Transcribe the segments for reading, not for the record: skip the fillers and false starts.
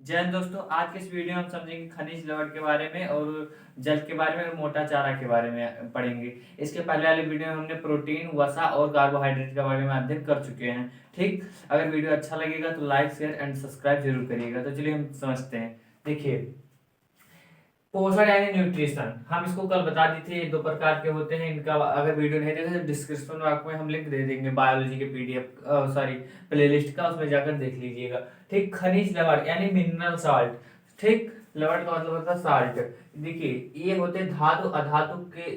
जय हिंद दोस्तों। आज के इस वीडियो में हम समझेंगे खनिज लवण के बारे में और जल के बारे में और मोटा चारा के बारे में पढ़ेंगे। इसके पहले वाले वीडियो में हमने प्रोटीन, वसा और कार्बोहाइड्रेट के बारे में अध्ययन कर चुके हैं। ठीक, अगर वीडियो अच्छा लगेगा तो लाइक, शेयर एंड सब्सक्राइब जरूर करिएगा। तो चलिए हम समझते हैं। देखिए, पोषण यानी न्यूट्रिशन, हम इसको कल बता दी थी। ये दो प्रकार के होते हैं। इनका अगर वीडियो नहीं देखे तो डिस्क्रिप्शन बॉक्स में हम लिंक दे देंगे बायोलॉजी के पीडीएफ सॉरी प्लेलिस्ट का, उसमें जाकर देख लीजिएगा। ठीक, खनिज लवण यानी मिनरल साल्ट। ठीक, लवण का मतलब होता है साल्ट। देखिए, ये होते हैं धातु अधातु के,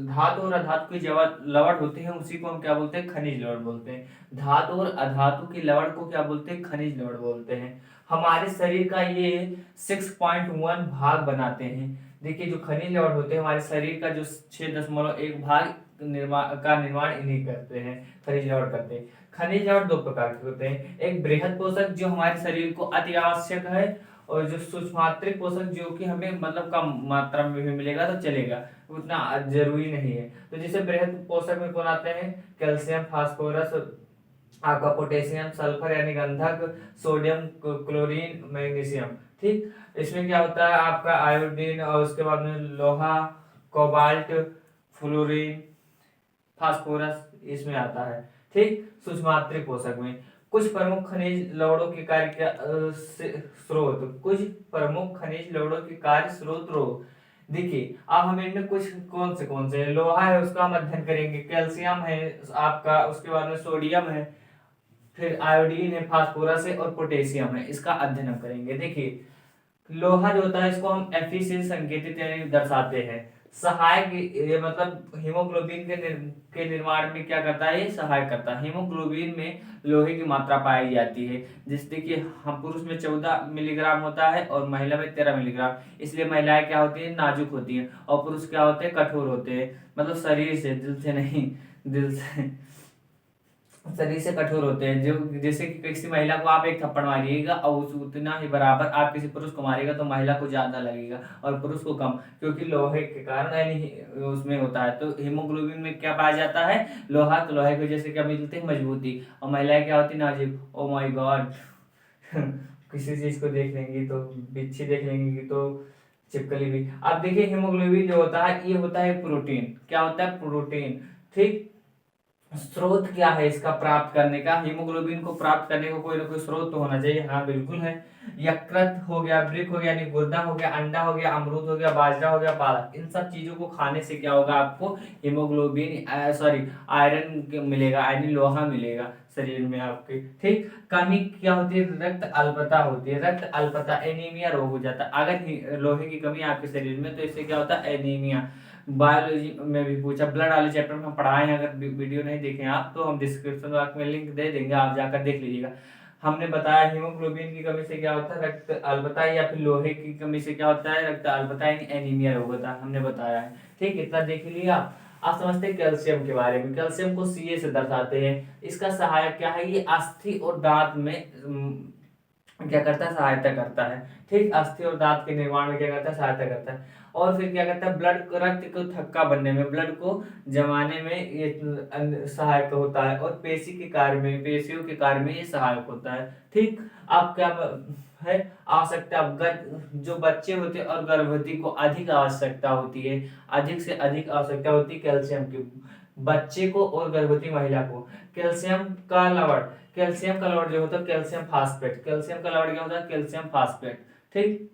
धातु और अधातु के जब लवण होते हैं उसी को हम क्या बोलते हैं? खनिज लवण बोलते हैं। धातु और अधातु के लवण को क्या बोलते हैं? खनिज लवण बोलते हैं। हमारे शरीर का ये 6.1 भाग बनाते हैं। देखिए, जो खनिज लवण होते हैं हमारे शरीर का जो 6.1 भाग निर्माण इन्हीं करते हैं, खनिज लवण करते हैं। खनिज लवण दो प्रकार के होते हैं, एक बृहद पोषक जो हमारे शरीर को अति आवश्यक है, और जो सूक्ष्मांतरिक पोषक जो कि हमें मतलब कम मात्रा में भी मिलेगा तो चलेगा, उतना जरूरी नहीं है। तो जैसे बृहद पोषक में कौन आते हैं? कैल्शियम, फास्फोरस, आपका पोटेशियम, सल्फर यानी गंधक, सोडियम, क्लोरीन, मैग्नीशियम। ठीक, इसमें क्या होता है आपका? आयोडीन, और उसके बाद में लोहा, कोबाल्ट, फ्लोरीन, फास्फोरस इसमें आता है। ठीक, सूक्ष्मांतरिक पोषक में कुछ प्रमुख खनिज लवणों के कार्य स्रोत, कुछ प्रमुख खनिज लवणों के कार्य स्रोत। देखिए, अब हम इनमें कुछ कौन से लोहा है उसका हम अध्ययन करेंगे, कैल्शियम है आपका, उसके बाद में सोडियम है, फिर आयोडीन है, फास्फोरस है और पोटेशियम है, इसका अध्ययन हम करेंगे। देखिए, लोहा जो होता है इसको हम Fe से संकेतित यानी दर्शाते हैं। सहायक, ये मतलब हीमोग्लोबिन के निर्माण में क्या करता है? ये सहायक करता है। हीमोग्लोबिन में लोहे की मात्रा पाई जाती है, जिस देखिए हम पुरुष में 14 मिलीग्राम होता है और महिला में 13 मिलीग्राम। इसलिए महिलाएं क्या होती है? नाजुक होती है, और पुरुष क्या होते हैं? कठोर होते हैं, मतलब शरीर से, दिल से नहीं, दिल से, शरीर से कठोर होते हैं। जो जैसे कि किसी महिला को आप एक थप्पड़ मारिएगा और उतना ही बराबर आप किसी पुरुष को मारिएगा तो महिला को ज्यादा लगेगा और पुरुष को कम, क्योंकि लोहे के कारण यानी उसमें होता है। तो हीमोग्लोबिन में क्या पाया जाता है? लोहा। तो लोहे की वजह से क्या मिलती है? मजबूती। और महिलाएं क्या होती है? नाजुक। ओ माई गॉड किसी चीज को देख लेंगी तो, बिच्छी देख लेंगी तो चिपकली भी। अब देखिए, हीमोग्लोबिन जो होता है ये होता है प्रोटीन। क्या होता है? प्रोटीन। ठीक, स्रोत क्या है इसका प्राप्त करने का? हीमोग्लोबिन को प्राप्त करने का कोई ना कोई स्रोत तो होना चाहिए। हाँ, बिल्कुल है। यकृत हो गया, वृक्क हो गया यानी गुर्दा हो गया, अंडा हो गया, अमरूद हो गया, बाजरा हो गया, पालक। इन सब चीजों को खाने से क्या होगा? आपको हीमोग्लोबिन सॉरी आयरन मिलेगा, यानी लोहा मिलेगा शरीर में आपके। ठीक, कमी क्या होती है? रक्त अल्पता होती है। रक्त अल्पता, एनीमिया रोग हो जाता है अगर लोहे की कमी है आपके शरीर में, तो इससे क्या होता है? एनीमिया। बायोलॉजी में भी पूछा, ब्लड वाले चैप्टर में हम पढ़ाए हैं। अगर वीडियो नहीं देखे आप तो हम डिस्क्रिप्शन बॉक्स में लिंक दे देंगे, आप जाकर देख लीजिएगा। हमने बताया हीमोग्लोबिन की कमी से क्या होता है? रक्त अल्पता, या फिर लोहे की कमी से क्या होता है? रक्त अल्पता यानी एनीमिया रोग होता है, हमने बताया है। ठीक, इतना देख लिया। आप समझते हैं कैल्शियम के बारे में। कैल्शियम को Ca से दर्शाते हैं। इसका सहायक क्या है? ये अस्थि और दांत में क्या करता है? सहायता करता है। ठीक, अस्थि और दांत के निर्माण में क्या करता है? सहायता करता है। और फिर क्या करता है? ब्लड रक्त को थक्का बनने में, ब्लड को जमाने में ये सहायक होता है। और पेशी के कार्य में, पेशियों के कार्य में ये सहायक होता है। ठीक, आप क्या है आवश्यकता? जो बच्चे होते हैं और गर्भवती को अधिक आवश्यकता होती है, अधिक से अधिक आवश्यकता होती है कैल्शियम की, बच्चे को और गर्भवती महिला को। कैल्शियम का लवण, कैल्शियम का लवण जो होता है कैल्शियम फास्फेट। कैल्शियम का लवण क्या होता है? Calcium phosphate. ठीक,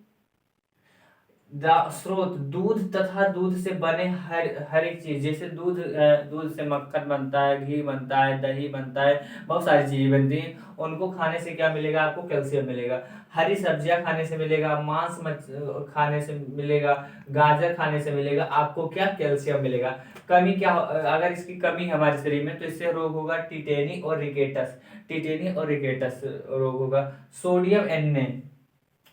स्रोत, दूध तथा दूध से बने हर एक चीज, जैसे दूध से मक्खन बनता है, घी बनता है, दही बनता है, बहुत सारी चीजें बनती हैं। उनको खाने से क्या मिलेगा? आपको कैल्शियम मिलेगा। हरी सब्जियां खाने से मिलेगा, मांस खाने से मिलेगा, गाजर खाने से मिलेगा, आपको क्या? कैल्शियम मिलेगा। कमी क्या अगर इसकी कमी है हमारे शरीर में तो इससे रोग होगा टिटेनी और रिकेटस। टिटेनी और रिकेटस रोग होगा। सोडियम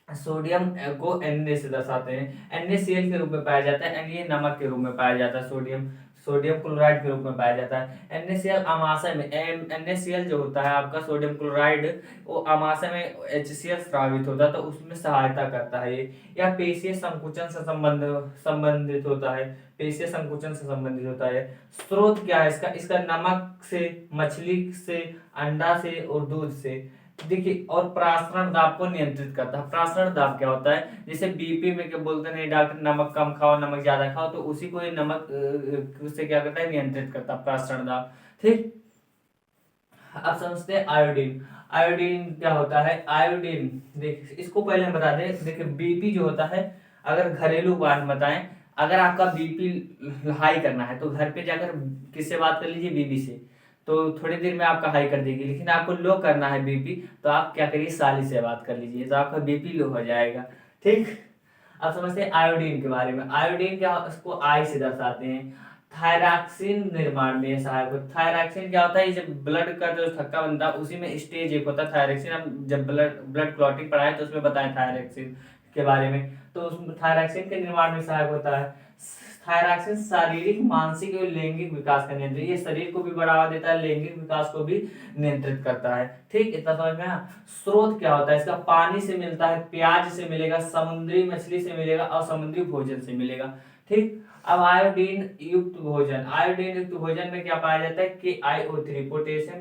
Na, सोडियम को Na से दर्शाते हैं। NaCl के रूप में पाया जाता है, ये नमक के रूप में पाया जाता है। सोडियम सोडियम क्लोराइड के रूप में पाया जाता है। NaCl अमाशय में, NaCl जो होता है आपका सोडियम क्लोराइड, वो अमाशय में HCl स्रावित होता है, तो उसमें सहायता करता है ये। या पेशीय संकुचन से संबंधित होता है, पेशीय संकुचन से संबंधित होता है। स्रोत क्या है इसका? इसका नमक से, मछली से, अंडा से और दूध से। देखिए, और प्रासरण दाब को नियंत्रित करता है। प्रासरण दाब क्या होता है, जैसे बीपी में क्या बोलते हैं डॉक्टर, नमक कम खाओ, नमक ज्यादा खाओ, तो उसी को ये नमक उससे क्या करता है, नियंत्रित करता है प्रासरण दाब। ठीक। अब समझते हैं आयोडीन। आयोडीन क्या होता है, आयोडीन देख इसको पहले हम बता दें। देखिए बीपी जो होता है, अगर घरेलू उपाय हम बताएं, अगर आपका बीपी हाई करना है तो घर पे जाकर किससे बात कर लीजिए, बीबी से, तो थोड़ी देर में आपका हाई कर देगी। लेकिन आपको लो करना है बीपी, तो आप क्या करिए, साली से बात कर लीजिए, तो आपका बीपी लो हो जाएगा। ठीक। अब समझते हैं आयोडीन के बारे में। आयोडीन क्या, उसको आई से दर्शाते हैं। थायरॉक्सिन निर्माण में सहायक होता है। थायरॉक्सिन क्या होता है, जब ब्लड का जो थक्का बनता है उसी में स्टेज एक होता है थायरॉक्सिन। हम जब ब्लड ब्लड क्लॉटिंग पढ़ाए तो उसमें बताएं थायरॉक्सिन के बारे में, तो उसमें थायरॉक्सिन के निर्माण में सहायक होता है। थायरॉक्सिन शारीरिक, मानसिक और लैंगिक विकास का नियंत्रण, ये शरीर को भी बढ़ावा देता है, लैंगिक विकास को भी नियंत्रित करता है। ठीक, इतना समझ में आया। स्रोत क्या होता है इसका, पानी से मिलता है, प्याज से मिलेगा, समुद्री मछली से मिलेगा और समुद्री भोजन से मिलेगा। ठीक। अब आयोडीन युक्त भोजन, आयोडीन युक्त भोजन में क्या पाया जाता है, कि KiO3, पोटेशियम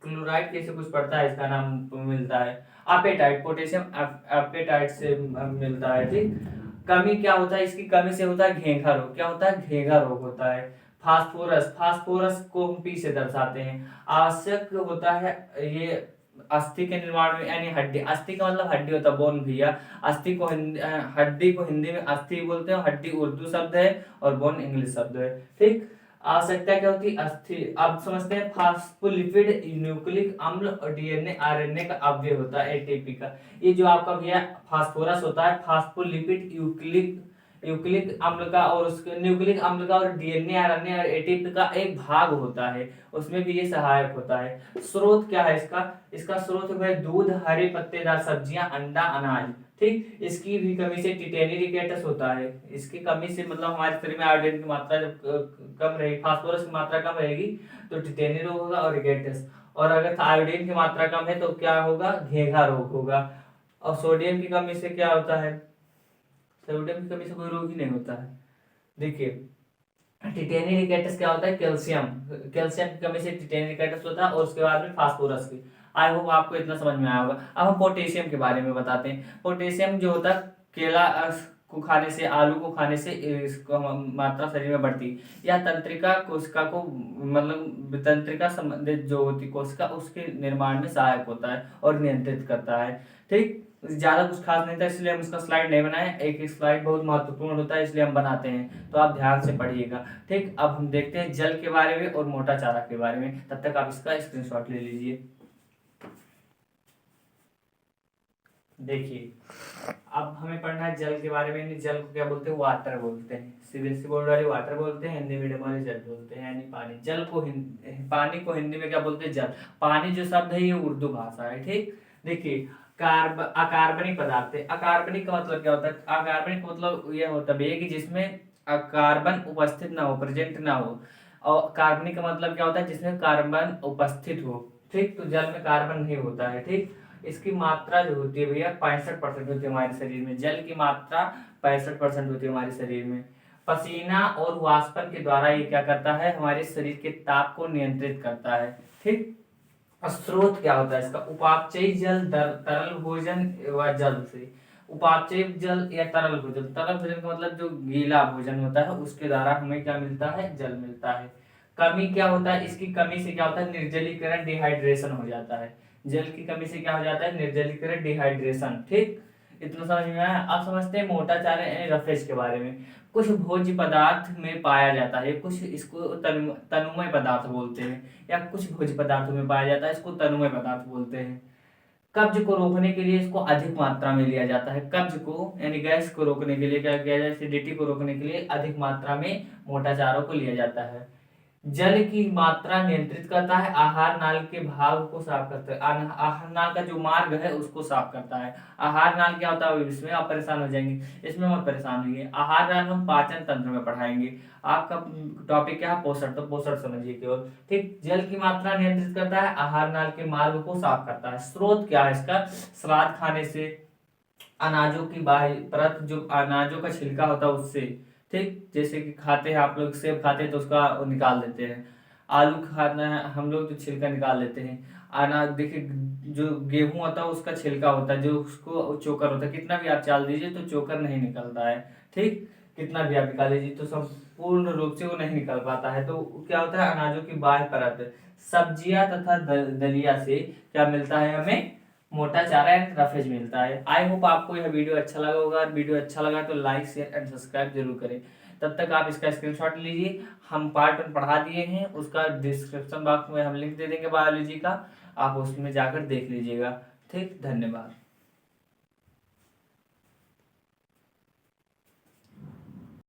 क्लोराइड कैसे कुछ पड़ता है, इसका नाम मिलता है अपेटाइट, पोटेशियम अपेटाइट से मिलता है। ठीक। कमी क्या होता है, इसकी कमी से होता है घेंघा रोग। क्या होता है, घेंघा रोग होता है। फास्फोरस, फास्फोरस को हम पी से दर्शाते हैं। आवश्यक होता है ये अस्थि के निर्माण में, यानी हड्डी, अस्थि का मतलब हड्डी होता है, बोन भैया। अस्थि को हड्डी को हिंदी में अस्थि बोलते हैं, हड्डी उर्दू शब्द है और बोन इंग्लिश शब्द है। ठीक। आवश्यकता क्या होती है, अस्थि। अब समझते हैं फास्फोलिपिड, न्यूक्लिक अम्ल और डीएनए आरएनए का अवयव होता है एटीपी का। ये जो आपका भैया फास्फोरस होता है, फास्फोलिपिड, यूक्लिक न्यूक्लिक अम्ल का और उसके न्यूक्लिक अम्ल का और डीएनए आरएनए और एटीपी का एक भाग होता है, उसमें भी ये सहायक होता है। स्रोत क्या है इसका, इसका स्रोत है दूध, हरे पत्तेदार सब्जियां, अंडा, अनाज। ठीक। इसकी भी कमी से टिटेनी रिकेटस होता है। इसकी कमी से मतलब हमारे शरीर में आयोडीन की मात्रा जब कम रहेगी, फास्फोरस की मात्रा कम रहेगी, तो टिटेनी रोग होगा और रिकेटस। और अगर आयोडीन की मात्रा कम है तो क्या होगा, घेंघा रोग होगा। और सोडियम की कमी से क्या होता है, सोडियम की कमी से कोई रोग ही नहीं होता है। देखिए टिटेनी रिकेटस क्या होता है, कैल्शियम, कैल्शियम की कमी से टिटेनी रिकेटस होता है, और उसके बाद में फास्फोरस की। आई होप आपको इतना समझ में आया होगा। अब हम पोटेशियम के बारे में बताते हैं। पोटेशियम जो होता है, केला को खाने से, आलू को खाने से इसको मात्रा शरीर में बढ़ती है। या तंत्रिका कोशिका को, मतलब तंत्रिका संबंधित जो होती कोशिका, उसके निर्माण में सहायक होता है और नियंत्रित करता है। ठीक। ज्यादा कुछ खास नहीं था इसलिए हम इसका स्लाइड नहीं बनाए, एक एक स्लाइड बहुत महत्वपूर्ण होता है इसलिए हम बनाते हैं, तो आप ध्यान से पढ़िएगा। ठीक। अब हम देखते हैं जल के बारे में और मोटा चारा के बारे में, तब तक आप इसका स्क्रीनशॉट ले लीजिए। देखिए अब हमें पढ़ना है जल के बारे में। जल को क्या बोलते हैं, वाटर बोलते हैं। सीबीएसई बोर्ड वाले वाटर बोलते हैं, हिंदी मीडियम वाले जल बोलते हैं, यानी पानी। जल को पानी को हिंदी में क्या बोलते हैं, जल। पानी जो शब्द है ये उर्दू भाषा है। ठीक। देखिए अकार्बनिक पदार्थ है। अकार्बनिक का मतलब क्या होता है, अकार्बनिक मतलब यह होता है कि जिसमें कार्बन उपस्थित ना हो, प्रेजेंट ना हो। और कार्बनिक का मतलब क्या होता है, जिसमें कार्बन उपस्थित हो। ठीक। तो जल में कार्बन नहीं होता है। ठीक। इसकी मात्रा जो होती है भैया 65% होती है हमारे शरीर में। जल की मात्रा 65% होती है हमारे शरीर में। पसीना और वाष्पन के द्वारा ये क्या करता है, हमारे शरीर के ताप को नियंत्रित करता है। ठीक। स्रोत क्या होता है इसका, उपापचयी जल, तरल भोजन व जल से। उपापचयी जल या तरल भोजन, तरल भोजन का मतलब जो गीला भोजन होता है उसके द्वारा हमें क्या मिलता है, जल मिलता है। कमी क्या होता है, इसकी कमी से क्या होता है, निर्जलीकरण, डिहाइड्रेशन हो जाता है। जल की कमी से क्या हो जाता है, निर्जलीकरण, डिहाइड्रेशन। ठीक। इतना समझ में आया। अब समझते हैं मोटा चारा यानी रफेज के बारे में। कुछ भोज्य पदार्थ में पाया जाता है, कुछ इसको तनुमय पदार्थ बोलते हैं, या कुछ भोज्य पदार्थों में पाया जाता है, इसको तनुमय पदार्थ बोलते हैं। कब्ज को रोकने के लिए इसको अधिक मात्रा में लिया जाता है। कब्ज को यानी गैस को रोकने के लिए क्या किया जाए, एसिडिटी को रोकने के लिए अधिक मात्रा में मोटा चारों को लिया जाता है। जल की मात्रा नियंत्रित करता है, आहार नाल के भाग को साफ करता है, आहार नाल का जो मार्ग है उसको साफ करता है। आहार नाल क्या होता है, इसमें आप परेशान हो जाएंगे, इसमें मत परेशान होइए। आहार नाल हम पाचन तंत्र में पढ़ाएंगे। आपका टॉपिक क्या है, पोषण, तो पोषण समझिए केवल। ठीक। जल की मात्रा नियंत्रित करता है, आहार नाल के मार्ग को साफ करता है। स्रोत क्या है इसका, सलाद खाने से, अनाजों की बाहरी परत, जो अनाजों का छिलका होता है उससे। ठीक। जैसे कि खाते हैं आप लोग, सेब खाते हैं तो उसका वो निकाल देते हैं। आलू खाना है हम लोग तो छिलका निकाल लेते हैं। अनाज देखिए, जो गेहूं होता है उसका छिलका होता है, जो उसको चोकर होता है, कितना भी आप चाल दीजिए तो चोकर नहीं निकलता है। ठीक, कितना भी आप निकाल लीजिए तो संपूर्ण रूप से वो नहीं निकल पाता है। तो क्या होता है, अनाजों की बाह्य परत, सब्जियां तथा दलिया से क्या मिलता है हमें, मोटा चारा एंड रफेज मिलता है। आई होप आपको यह वीडियो अच्छा लगा होगा। वीडियो अच्छा लगा तो लाइक शेयर एंड सब्सक्राइब जरूर करें। तब तक आप इसका स्क्रीनशॉट लीजिए, हम पार्ट 1 पढ़ा दिए हैं, उसका डिस्क्रिप्शन बॉक्स में हम लिंक दे देंगे बायोलॉजी का, आप उसमें जाकर देख लीजिएगा। ठीक, धन्यवाद।